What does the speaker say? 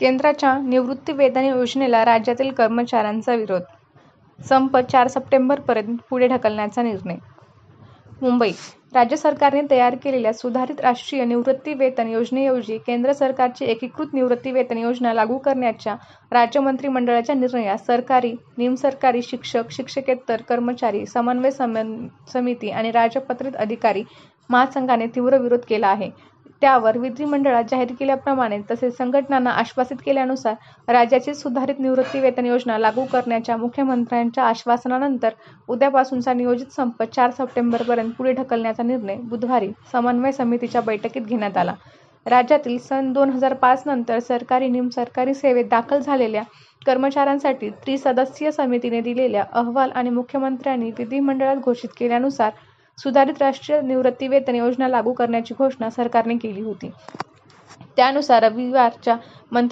केंद्राच्या निवृत्तीवेतन योजनेला राज्यातील कर्मचाऱ्यांचा विरोध. संप 4 सप्टेंबरपर्यंत पुढे ढकलण्याचा निर्णय. मुंबई: राज्य सरकारने तयार केलेल्या सुधारित राष्ट्रीय निवृत्तीवेतन योजनेऐवजी केंद्र सरकारची एकीकृत निवृत्तीवेतन योजना लागू करण्याच्या राज्य मंत्रिमंडळाच्या निर्णयास सरकारी, निमसरकारी शिक्षक, शिक्षकेतर कर्मचारी समन्वय समिती आणि राजपत्रित अधिकारी महासंघाने तीव्र विरोध केला आहे. त्यावर विधिमंडळात जाहीर केल्याप्रमाणे तसेच संघटनांना आश्वासित केल्यानुसार राज्याची सुधारित निवृत्तीवेतन योजना लागू करण्याच्या मुख्यमंत्र्यांच्या आश्वासनानंतर उद्यापासूनचा नियोजित संप 4 सप्टेंबरपर्यंत पुढे ढकलण्याचा निर्णय बुधवारी समन्वय समितीच्या बैठकीत घेण्यात आला. राज्यातील सन 2005 नंतर सरकारी, निमसरकारी सेवेत दाखल झालेल्या कर्मचाऱ्यांसाठी त्रिसदस्यीय समितीने दिलेल्या अहवाल आणि मुख्यमंत्र्यांनी विधिमंडळात घोषित केल्यानुसार सुधारित राष्ट्रीय निवृत्तीवेतन योजना लागू करण्याची घोषणा सरकारने केली होती. त्यानुसार रविवारच्या मंत्री